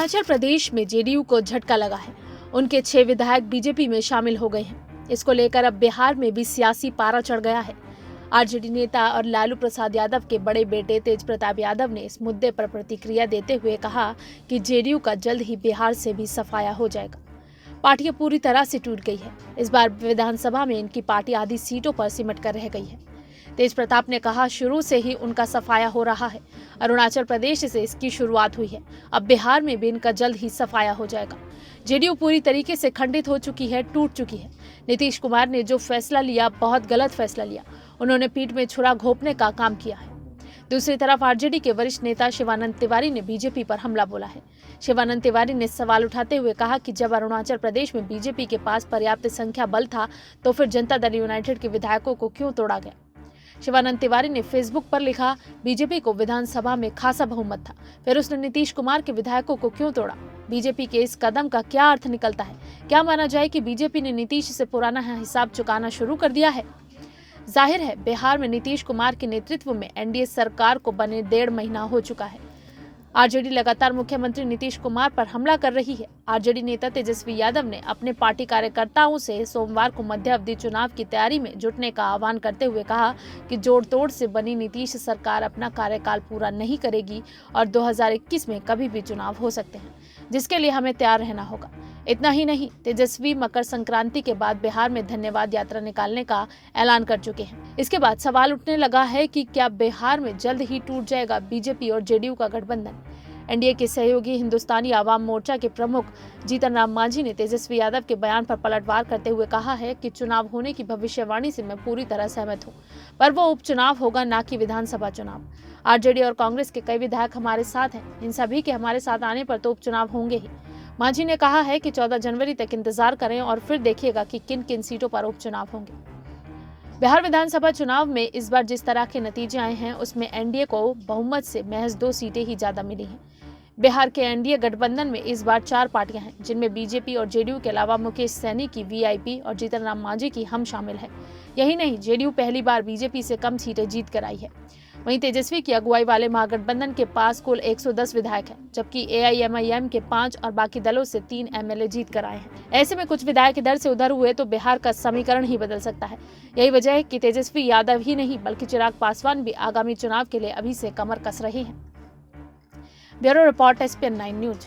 अरुणाचल प्रदेश में जेडीयू को झटका लगा है। उनके 6 विधायक बीजेपी में शामिल हो गए हैं। इसको लेकर अब बिहार में भी सियासी पारा चढ़ गया है। आरजेडी नेता और लालू प्रसाद यादव के बड़े बेटे तेज प्रताप यादव ने इस मुद्दे पर प्रतिक्रिया देते हुए कहा कि जेडीयू का जल्द ही बिहार से भी सफाया हो जाएगा। पार्टी पूरी तरह से टूट गई है। इस बार विधानसभा में इनकी पार्टी आधी सीटों पर सिमट कर रह गई है। तेज प्रताप ने कहा, शुरू से ही उनका सफाया हो रहा है। अरुणाचल प्रदेश से इसकी शुरुआत हुई है, अब बिहार में भी इनका जल्द ही सफाया हो जाएगा। जेडीयू पूरी तरीके से खंडित हो चुकी है, टूट चुकी है। नीतीश कुमार ने जो फैसला लिया, बहुत गलत फैसला लिया। उन्होंने पीठ में छुरा घोंपने का काम किया है। दूसरी तरफ आरजेडी के वरिष्ठ नेता शिवानंद तिवारी ने बीजेपी पर हमला बोला है। शिवानंद तिवारी ने सवाल उठाते हुए कहा कि जब अरुणाचल प्रदेश में बीजेपी के पास पर्याप्त संख्या बल था, तो फिर जनता दल यूनाइटेड के विधायकों को क्यों तोड़ा गया। शिवानंद तिवारी ने फेसबुक पर लिखा, बीजेपी को विधानसभा में खासा बहुमत था, फिर उसने नीतीश कुमार के विधायकों को क्यों तोड़ा। बीजेपी के इस कदम का क्या अर्थ निकलता है? क्या माना जाए कि बीजेपी ने नीतीश से पुराना हिसाब चुकाना शुरू कर दिया है? जाहिर है, बिहार में नीतीश कुमार के नेतृत्व में एनडीए सरकार को बने 1.5 महीना हो चुका है। आरजेडी लगातार मुख्यमंत्री नीतीश कुमार पर हमला कर रही है। आरजेडी नेता तेजस्वी यादव ने अपने पार्टी कार्यकर्ताओं से सोमवार को मध्य अवधि चुनाव की तैयारी में जुटने का आह्वान करते हुए कहा कि जोड़ तोड़ से बनी नीतीश सरकार अपना कार्यकाल पूरा नहीं करेगी और 2021 में कभी भी चुनाव हो सकते हैं, जिसके लिए हमें तैयार रहना होगा। इतना ही नहीं, तेजस्वी मकर संक्रांति के बाद बिहार में धन्यवाद यात्रा निकालने का ऐलान कर चुके हैं। इसके बाद सवाल उठने लगा है कि क्या बिहार में जल्द ही टूट जाएगा बीजेपी और जेडीयू का गठबंधन। एनडीए के सहयोगी हिंदुस्तानी आवाम मोर्चा के प्रमुख जीतन राम मांझी ने तेजस्वी यादव के बयान पर पलटवार करते हुए कहा है कि चुनाव होने की भविष्यवाणी से मैं पूरी तरह सहमत हूं, पर वो उपचुनाव होगा, ना कि विधानसभा चुनाव। आरजेडी और कांग्रेस के कई विधायक हमारे साथ हैं, इन सभी के हमारे साथ आने पर तो उपचुनाव होंगे ही। मांझी ने कहा है कि 14 जनवरी तक इंतजार करें और फिर देखिएगा कि किन किन सीटों पर उपचुनाव होंगे। बिहार विधानसभा चुनाव में इस बार जिस तरह के नतीजे आए हैं, उसमें एनडीए को बहुमत से महज 2 सीटें ही ज्यादा मिली हैं। बिहार के एनडीए गठबंधन में इस बार 4 पार्टियां हैं, जिनमें बीजेपी और जेडीयू के अलावा मुकेश सैनी की वीआईपी और जीतन राम मांझी की हम शामिल हैं। यही नहीं, जेडीयू पहली बार बीजेपी से कम सीटें जीत कर आई है। वहीं तेजस्वी की अगुवाई वाले महागठबंधन के पास कुल 110 विधायक हैं, जबकि एआईएमआईएम के 5 और बाकी दलों से 3 एमएलए जीत कर आए हैं। ऐसे में कुछ विधायक इधर से उधर हुए तो बिहार का समीकरण ही बदल सकता है। यही वजह है कि तेजस्वी यादव ही नहीं, बल्कि चिराग पासवान भी आगामी चुनाव के लिए अभी से कमर कस रहे हैं। Bureau report, SPN9 news.